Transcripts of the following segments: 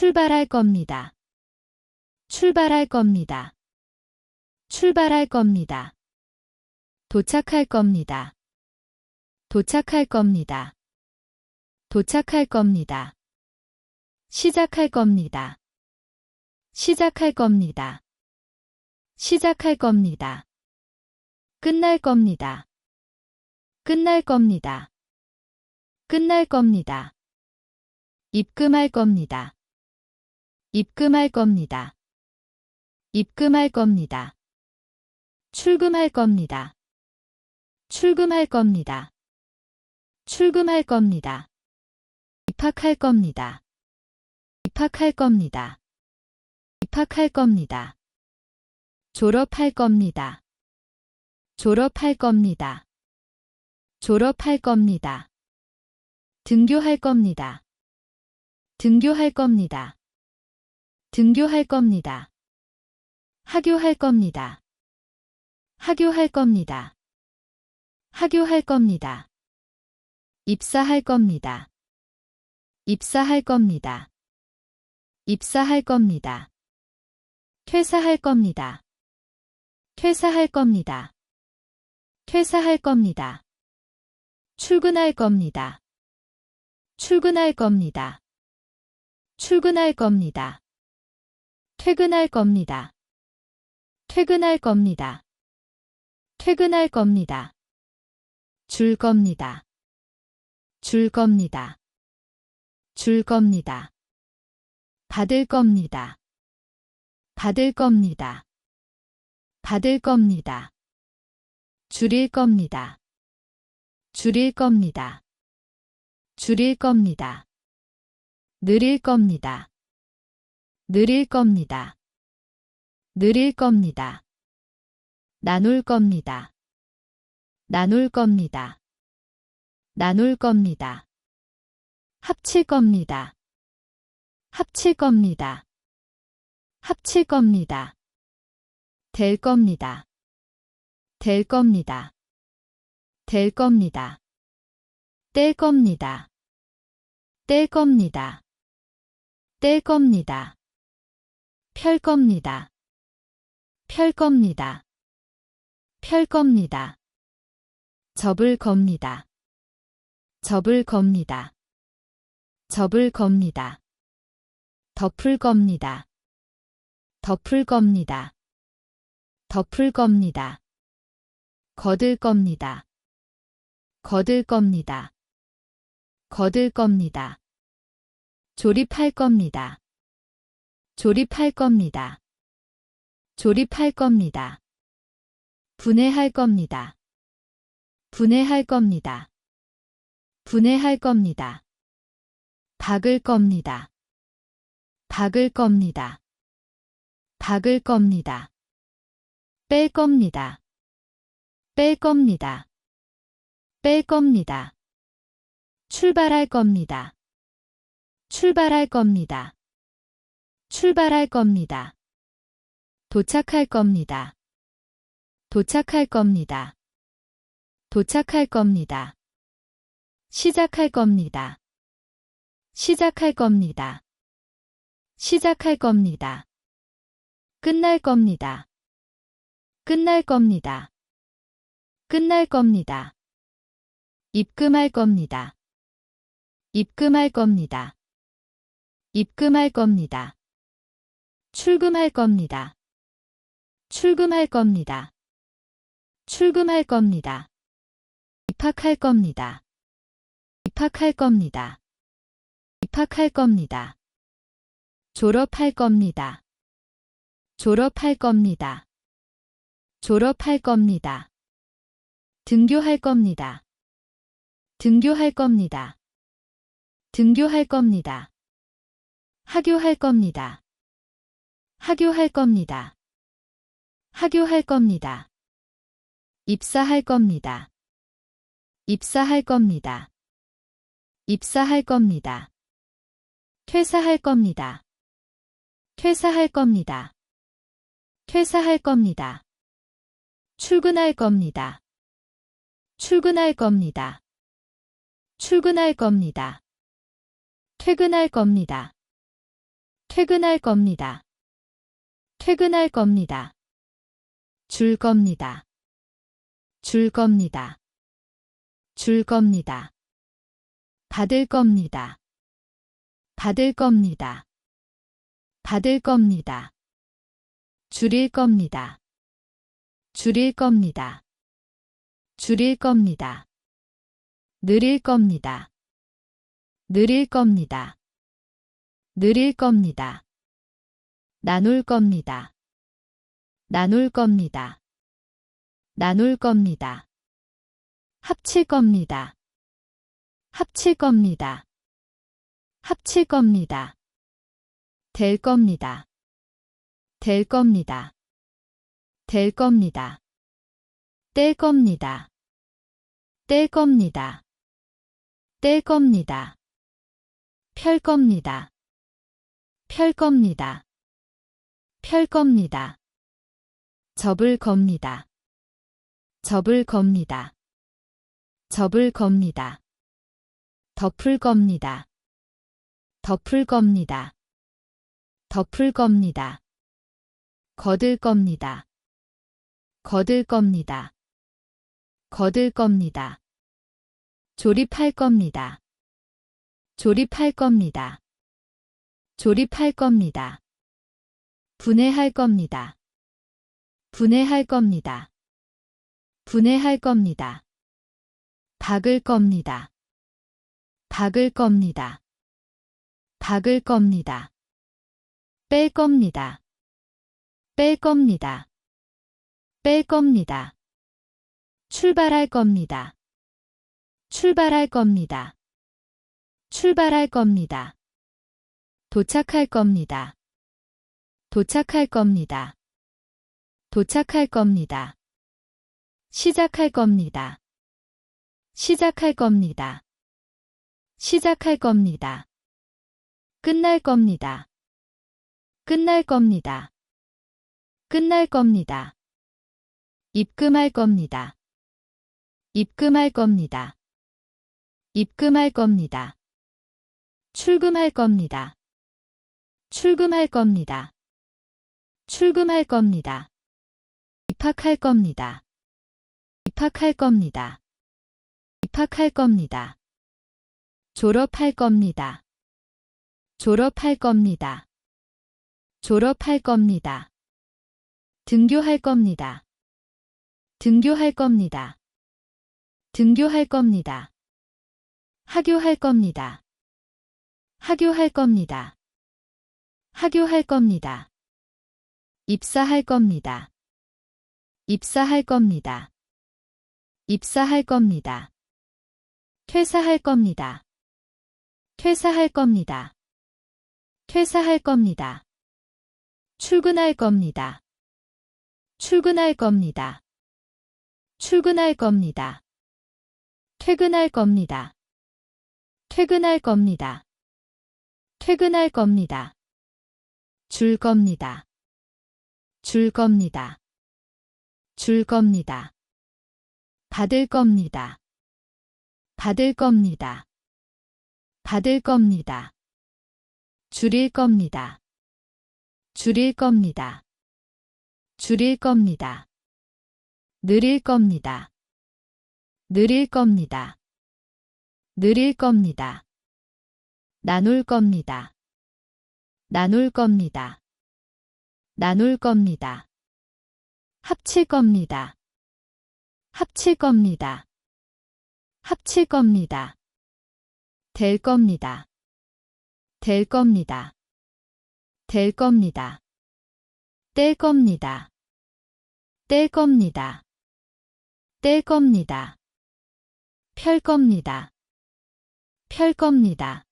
출발할 겁니다. 출발할 겁니다. 출발할 겁니다. 도착할 겁니다. 도착할 겁니다. 도착할 겁니다. 시작할 겁니다. 시작할 겁니다. 시작할 겁니다. 끝날 겁니다. 끝날 겁니다. 끝날 겁니다. 입금할 겁니다. 입금할 겁니다. 입금할 겁니다. 출금할 겁니다. 출금할 겁니다. 출금할 겁니다. 입학할 겁니다. 입학할 겁니다. 입학할 겁니다. 졸업할 겁니다. 졸업할 겁니다. 졸업할 겁니다. 등교할 겁니다. 등교할 겁니다. 등교할 겁니다. 하교할 겁니다. 하교할 겁니다. 하교할 겁니다. 입사할 겁니다. 입사할 겁니다. 입사할 겁니다. 퇴사할 겁니다. 퇴사할 겁니다. 퇴사할 겁니다. 출근할 겁니다. 출근할 겁니다. 출근할 겁니다. 퇴근할 겁니다. 퇴근할 겁니다. 퇴근할 겁니다. 줄 겁니다. 줄 겁니다. 줄 겁니다. 받을 겁니다. 받을 겁니다. 받을 겁니다. 줄일 겁니다. 줄일 겁니다. 줄일 겁니다. 느릴 겁니다. 느릴 겁니다. 느릴 겁니다. 나눌 겁니다. 나눌 겁니다. 나눌 겁니다. 합칠 겁니다. 합칠 겁니다. 합칠 겁니다. 될 겁니다. 될 겁니다. 될 겁니다. 뗄 겁니다. 뗄 겁니다. 뗄 겁니다. 펼 겁니다. 펼 겁니다. 펼 겁니다. 접을 겁니다. 접을 겁니다. 접을 겁니다. 덮을 겁니다. 덮을 겁니다. 덮을 겁니다. 거들 겁니다. 거들 겁니다. 거들 겁니다. 조립할 겁니다. 조립할 겁니다. 조립할 겁니다. 분해할 겁니다. 분해할 겁니다. 분해할 겁니다. 박을 겁니다. 박을 겁니다. 박을 겁니다. 뺄 겁니다. 뺄 겁니다. 뺄 겁니다. 출발할 겁니다. 출발할 겁니다. 출발할 겁니다. 도착할 겁니다. 도착할 겁니다. 도착할 겁니다. 시작할 겁니다. 시작할 겁니다. 시작할 겁니다. 끝날 겁니다. 끝날 겁니다. 끝날 겁니다. 입금할 겁니다. 입금할 겁니다. 입금할 겁니다. 출금할 겁니다. 출금할 겁니다. 출금할 겁니다. 입학할 겁니다. 입학할 겁니다. 입학할 겁니다. 졸업할 겁니다. 졸업할 겁니다. 졸업할 겁니다. 등교할 겁니다. 등교할 겁니다. 등교할 겁니다. 하교할 겁니다. 하교할 겁니다. 하교할 겁니다. 입사할 겁니다. 입사할 겁니다. 입사할 겁니다. 퇴사할 겁니다. 퇴사할 겁니다. 퇴사할 겁니다. 출근할 겁니다. 출근할 겁니다. 출근할 겁니다. 퇴근할 겁니다. 퇴근할 겁니다. 퇴근할 겁니다. 줄 겁니다. 줄 겁니다. 줄 겁니다. 받을 겁니다. 받을 겁니다. 받을 겁니다. 줄일 겁니다. 줄일 겁니다. 줄일 겁니다. 느릴 겁니다. 느릴 겁니다. 느릴 겁니다. 나눌 겁니다. 나눌 겁니다. 나눌 겁니다. 합칠 겁니다. 합칠 겁니다. 합칠 겁니다. 될 겁니다. 될 겁니다. 될 겁니다. 뗄 겁니다. 뗄 겁니다. 뗄 겁니다. 펼 겁니다. 펼 겁니다. 펼 겁니다. 접을 겁니다. 접을 겁니다. 접을 겁니다. 덮을 겁니다. 덮을 겁니다. 덮을 겁니다. 거들 겁니다. 거들 겁니다. 거들 겁니다. 조립할 겁니다. 조립할 겁니다. 조립할 겁니다. 분해할 겁니다. 분해할 겁니다. 분해할 겁니다. 박을 겁니다. 박을 겁니다. 박을 겁니다. 뺄 겁니다. 뺄 겁니다. 뺄 겁니다. 출발할 겁니다. 출발할 겁니다. 출발할 겁니다. 도착할 겁니다. 도착할 겁니다. 도착할 겁니다. 시작할 겁니다. 시작할 겁니다. 시작할 겁니다. 끝날 겁니다. 끝날 겁니다. 끝날 겁니다. 입금할 겁니다. 입금할 겁니다. 입금할 겁니다. 출금할 겁니다. 출금할 겁니다. 출금할 겁니다. 입학할 겁니다. 입학할 겁니다. 입학할 겁니다. 졸업할 겁니다. 졸업할 겁니다. 졸업할 겁니다. 등교할 겁니다. 등교할 겁니다. 등교할 겁니다. 하교할 겁니다. 하교할 겁니다. 하교할 겁니다. 입사할 겁니다. 입사할 겁니다. 입사할 겁니다. 퇴사할 겁니다. 퇴사할 겁니다. 퇴사할 겁니다. 출근할 겁니다. 출근할 겁니다. 출근할 겁니다. 퇴근할 겁니다. 퇴근할 겁니다. 퇴근할 겁니다. 줄 겁니다. 줄 겁니다. 줄 겁니다. 받을 겁니다. 받을 겁니다. 받을 겁니다. 줄일 겁니다. 줄일 겁니다. 줄일 겁니다. 느릴 겁니다. 느릴 겁니다. 느릴 겁니다. 나눌 겁니다. 나눌 겁니다. 나눌 겁니다. 합칠 겁니다. 합칠 겁니다. 합칠 겁니다. 될 겁니다. 될 겁니다. 될 겁니다. 뗄 겁니다. 뗄 겁니다. 뗄 겁니다. 펼 겁니다. 펼 겁니다.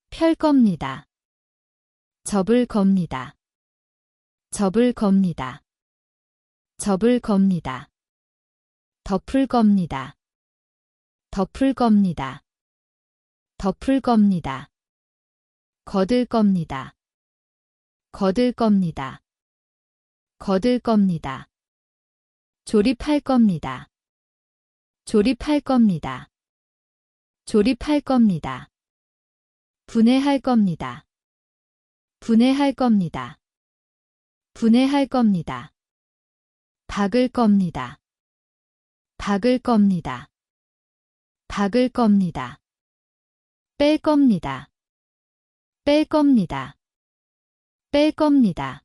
펼 겁니다. 접을 겁니다. 접을 겁니다. 접을 겁니다. 덮을 겁니다. 덮을 겁니다. 덮을 겁니다. 거들 겁니다. 거들 겁니다. 거들 겁니다. 조립할 겁니다. 조립할 겁니다. 조립할 겁니다. 분해할 겁니다. 분해할 겁니다. 분해할 겁니다. 박을 겁니다. 박을 겁니다. 박을 겁니다. 뺄 겁니다. 뺄 겁니다. 뺄 겁니다.